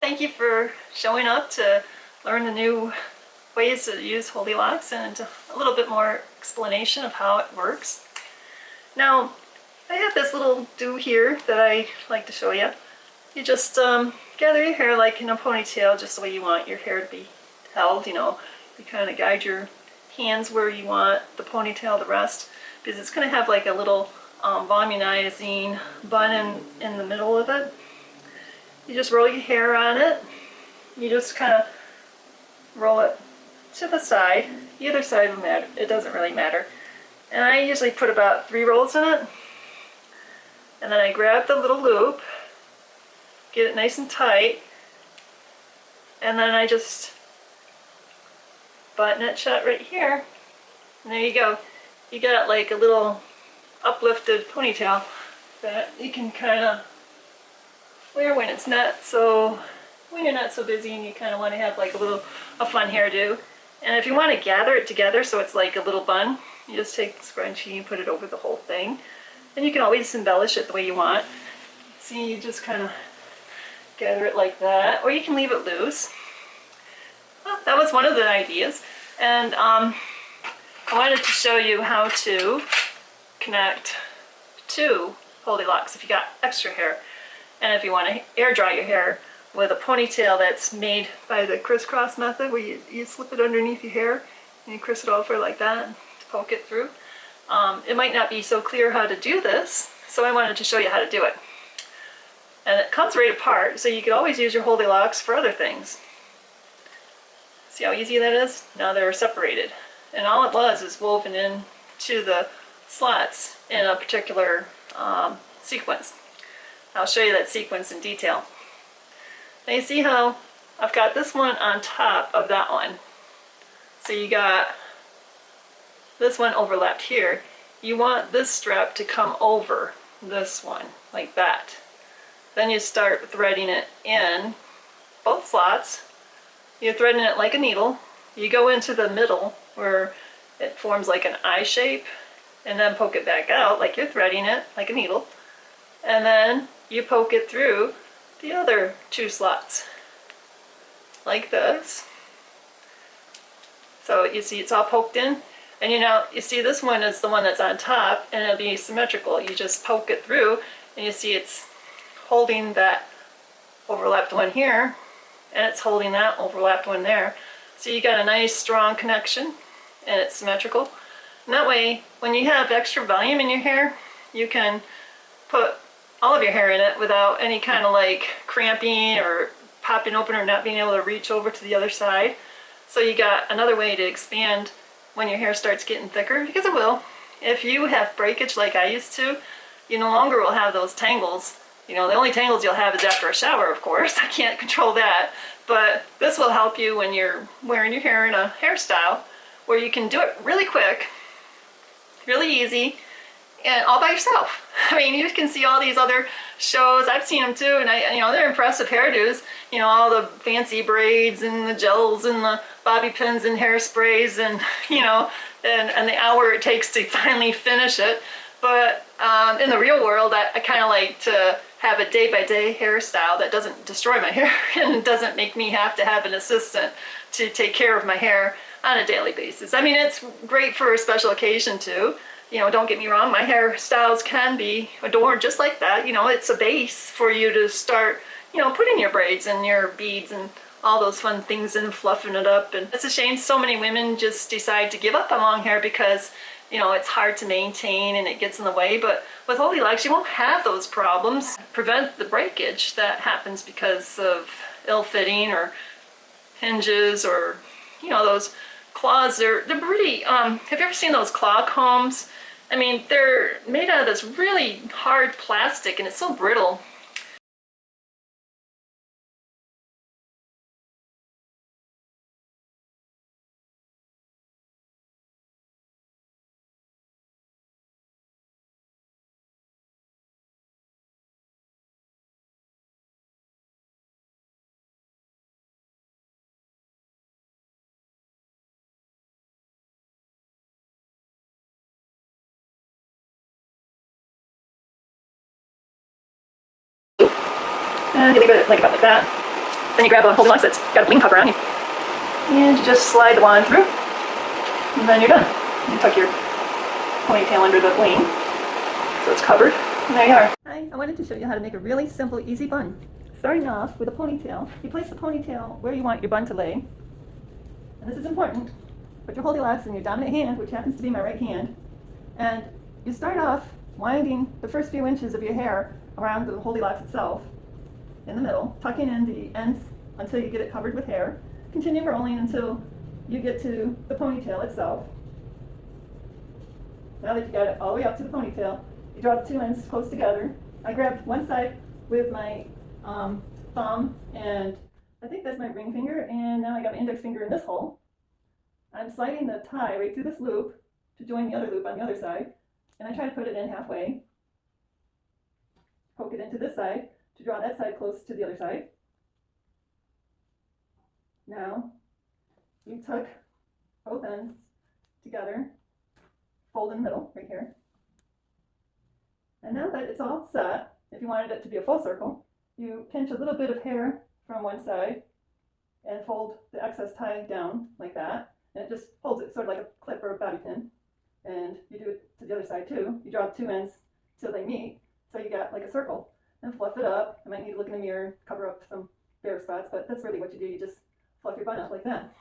Thank you for showing up to learn the new ways to use Holdilocks and a little bit more explanation of how it works. Now, I have this little do here that I like to show you. You just gather your hair like in a ponytail, just the way you want your hair to be held, you know. You kind of guide your hands where you want the ponytail to rest, because it's going to have like a little volumizing bun in the middle of it. You just roll your hair on it. You just kind of roll it to the side. Either side will matter. It doesn't really matter. And I usually put about 3 rolls in it. And then I grab the little loop, get it nice and tight, and then I just button it shut right here. And there you go. You got like a little uplifted ponytail that you can kind of wear when you're not so busy and you kind of want to have like a fun hairdo. And if you want to gather it together so it's like a little bun, you just take the scrunchie and put it over the whole thing. And you can always embellish it the way you want. See, you just kind of gather it like that, or you can leave it loose. Well, that was one of the ideas. And I wanted to show you how to connect 2 Holdilocks if you got extra hair. And if you want to air dry your hair with a ponytail that's made by the crisscross method, where you slip it underneath your hair and you criss it over like that to poke it through. It might not be so clear how to do this, so I wanted to show you how to do it. And it comes right apart, so you could always use your Holdilocks for other things. See how easy that is? Now they're separated. And all it was is woven in to the slots in a particular sequence. I'll show you that sequence in detail. Now you see how I've got this one on top of that one. So you got this one overlapped here. You want this strap to come over this one, like that. Then you start threading it in both slots. You're threading it like a needle. You go into the middle where it forms like an I shape, and then poke it back out like you're threading it like a needle. And then you poke it through the other 2 slots, like this. So you see it's all poked in. And you see this one is the one that's on top, and it'll be symmetrical. You just poke it through, and you see it's holding that overlapped one here, and it's holding that overlapped one there. So you got a nice strong connection, and it's symmetrical. And that way, when you have extra volume in your hair, you can put all of your hair in it without any kind of like cramping or popping open or not being able to reach over to the other side. So you got another way to expand when your hair starts getting thicker, because it will. If you have breakage like I used to, you no longer will have those tangles. You know, the only tangles you'll have is after a shower, of course. I can't control that. But this will help you when you're wearing your hair in a hairstyle where you can do it really quick, really easy, and all by yourself. I mean, you can see all these other shows. I've seen them too, and they're impressive hairdos. You know, all the fancy braids and the gels and the bobby pins and hairsprays, and and the hour it takes to finally finish it. But in the real world, I kind of like to have a day-by-day hairstyle that doesn't destroy my hair and doesn't make me have to have an assistant to take care of my hair on a daily basis. I mean, it's great for a special occasion too. You know, don't get me wrong, my hairstyles can be adorned just like that. You know, it's a base for you to start, putting your braids and your beads and all those fun things and fluffing it up. And it's a shame so many women just decide to give up on long hair because, it's hard to maintain and it gets in the way. But with Holdilocks, you won't have those problems. Prevent the breakage that happens because of ill-fitting or hinges or, those claws. They're pretty, have you ever seen those claw combs? I mean, they're made out of this really hard plastic and it's so brittle. You leave it like about like that. Then you grab a Holdilocks that's got a bling cover on you, and you just slide the wand through, and then you're done. You tuck your ponytail under the bling, so it's covered, and there you are. Hi, I wanted to show you how to make a really simple, easy bun. Starting off with a ponytail, you place the ponytail where you want your bun to lay, and this is important. Put your Holdilocks in your dominant hand, which happens to be my right hand, and you start off winding the first few inches of your hair around the Holdilocks itself, in the middle, tucking in the ends until you get it covered with hair. Continue rolling until you get to the ponytail itself. Now that you got it all the way up to the ponytail, you draw the two ends close together. I grabbed one side with my thumb, and I think that's my ring finger, and now I got my index finger in this hole. I'm sliding the tie right through this loop to join the other loop on the other side, and I try to put it in halfway. Poke it into this side to draw that side close to the other side. Now you tuck both ends together, fold in the middle right here. And now that it's all set, if you wanted it to be a full circle, you pinch a little bit of hair from one side and fold the excess tie down like that. And it just holds it sort of like a clip or a bobby pin. And you do it to the other side too. You draw the two ends till they meet, so you got like a circle. And fluff it up. I might need to look in the mirror, cover up some bare spots, but that's really what you do. You just fluff your bun up like that.